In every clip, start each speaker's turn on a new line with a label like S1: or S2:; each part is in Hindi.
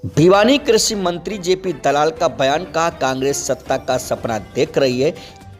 S1: भिवानी कृषि मंत्री जेपी दलाल का बयान। कहा, कांग्रेस सत्ता का सपना देख रही है।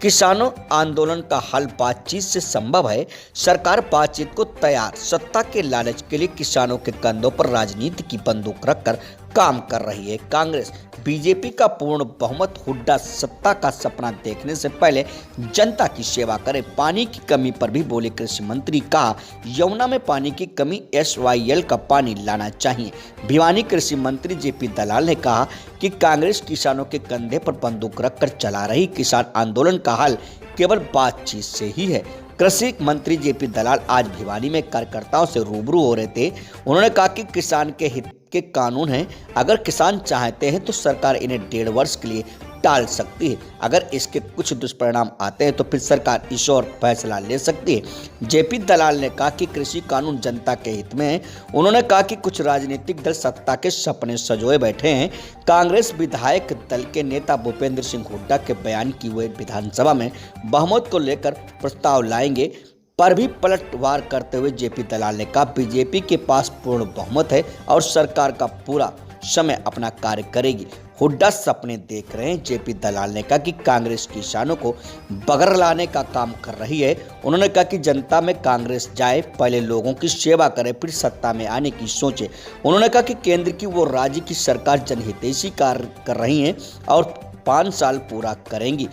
S1: किसानों आंदोलन का हल बातचीत से संभव है। सरकार बातचीत को तैयार। सत्ता के लालच के लिए किसानों के कंधों पर राजनीति की बंदूक रखकर काम कर रही है कांग्रेस। बीजेपी का पूर्ण बहुमत। हुड्डा सत्ता का सपना देखने से पहले जनता की सेवा करे। पानी की कमी पर भी बोले कृषि मंत्री। कहा, यमुना में पानी की कमी, SYL का पानी लाना चाहिए। भिवानी कृषि मंत्री जेपी दलाल ने कहा कि कांग्रेस किसानों के कंधे पर बंदूक रखकर चला रही किसान आंदोलन का हल केवल बातचीत से ही है। कृषि मंत्री जेपी दलाल आज भिवानी में कार्यकर्ताओं से रूबरू हो रहे थे। उन्होंने कहा कि किसान के हित के कानून हैं। अगर किसान चाहते हैं तो सरकार इन्हें 1.5 वर्ष के लिए टाल सकती है। अगर इसके कुछ दुष्परिणाम आते हैं तो फिर सरकार इस ओर फैसला ले सकती है। जेपी दलाल ने कहा कि कृषि कानून जनता के हित में है। उन्होंने कहा कि कुछ राजनीतिक दल सत्ता के सपने सजोए बैठे हैं। कांग्रेस विधायक दल के नेता भूपेंद्र सिंह हुड्डा के बयान की वे विधानसभा में बहुमत को लेकर प्रस्ताव लाएंगे पर भी पलटवार करते हुए जेपी दलाल ने कहा, बीजेपी के पास पूर्ण बहुमत है और सरकार का पूरा समय अपना कार्य करेगी। हुड्डा सपने देख रहे हैं। जेपी दलाल ने कहा कि कांग्रेस किसानों को बगैर लाने का काम कर रही है। उन्होंने कहा कि जनता में कांग्रेस जाए, पहले लोगों की सेवा करे, फिर सत्ता में आने की सोचे। उन्होंने कहा कि केंद्र की वो राज्य की सरकार जनहितैषी कार्य कर रही है और 5 साल पूरा करेंगी।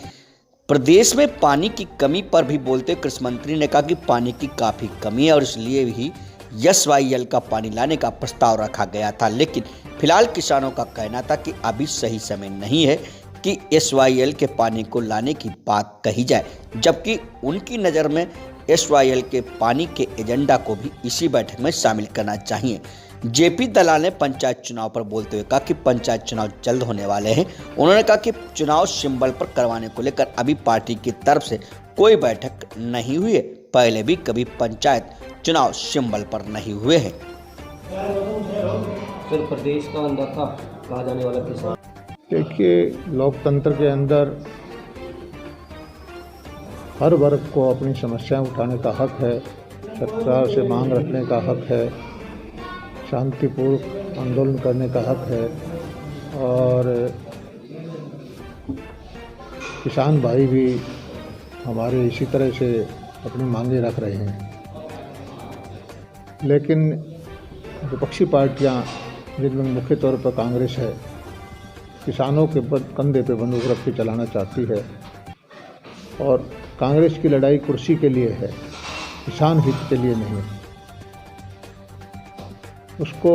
S1: प्रदेश में पानी की कमी पर भी बोलते कृषि मंत्री ने कहा कि पानी की काफ़ी कमी है और इसलिए ही SYL का पानी लाने का प्रस्ताव रखा गया था। लेकिन फिलहाल किसानों का कहना था कि अभी सही समय नहीं है कि SYL के पानी को लाने की बात कही जाए, जबकि उनकी नज़र में SYL के पानी के एजेंडा को भी इसी बैठक में शामिल करना चाहिए। जेपी दलाल ने पंचायत चुनाव पर बोलते हुए कहा कि पंचायत चुनाव जल्द होने वाले हैं। उन्होंने कहा कि चुनाव सिंबल पर करवाने को लेकर अभी पार्टी की तरफ से कोई बैठक नहीं हुई है। पहले भी कभी पंचायत चुनाव सिंबल पर नहीं हुए हैं।
S2: फिर प्रदेश का अन्नदाता कहा जाने वाला किसान,
S3: देखिए, लोकतंत्र के अंदर हर वर्ग को अपनी समस्याएं उठाने का हक है, सरकार से मांग रखने का हक है, शांतिपूर्वक आंदोलन करने का हक है और किसान भाई भी हमारे इसी तरह से अपनी मांगें रख रहे हैं। लेकिन विपक्षी पार्टियां, जिनमें मुख्य तौर पर कांग्रेस है, किसानों के कंधे पे बंदूक रख के चलाना चाहती है और कांग्रेस की लड़ाई कुर्सी के लिए है, किसान हित के लिए नहीं। उसको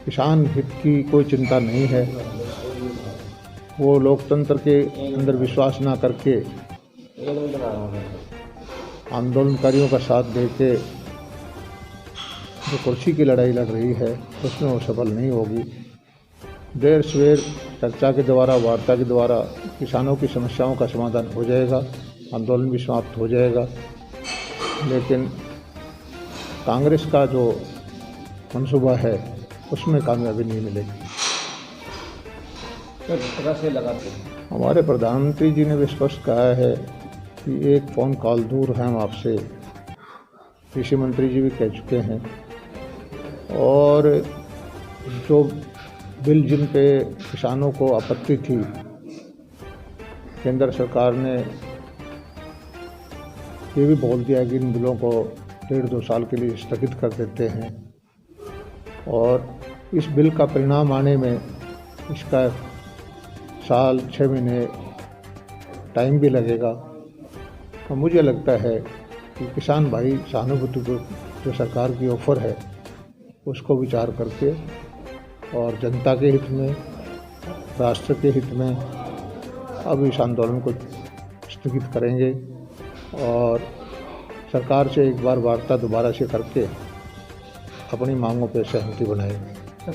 S3: किसान हित की कोई चिंता नहीं है। वो लोकतंत्र के अंदर विश्वास ना करके आंदोलनकारियों का साथ देके जो कुर्सी की लड़ाई लड़ रही है उसमें वो सफल नहीं होगी। देर सवेर चर्चा के द्वारा, वार्ता के द्वारा किसानों की समस्याओं का समाधान हो जाएगा, आंदोलन भी समाप्त हो जाएगा। लेकिन कांग्रेस का जो मंसूबा है उसमें कामयाबी नहीं मिलेगी। हमारे प्रधानमंत्री जी ने भी स्पष्ट कहा है कि एक फ़ोन कॉल दूर हैं हम आपसे। कृषि मंत्री जी भी कह चुके हैं। और जो बिल जिन पे किसानों को आपत्ति थी, केंद्र सरकार ने ये भी बोल दिया कि इन बिलों को 1.5-2 साल के लिए स्थगित कर देते हैं और इस बिल का परिणाम आने में इसका साल 6 महीने टाइम भी लगेगा। और मुझे लगता है कि किसान भाई सहानुभूति को जो सरकार की ऑफ़र है उसको विचार करके और जनता के हित में, राष्ट्र के हित में अब इस आंदोलन को स्थगित करेंगे और सरकार से एक बार वार्ता दोबारा से करके अपनी मांगों पर सहमति बनाएंगे।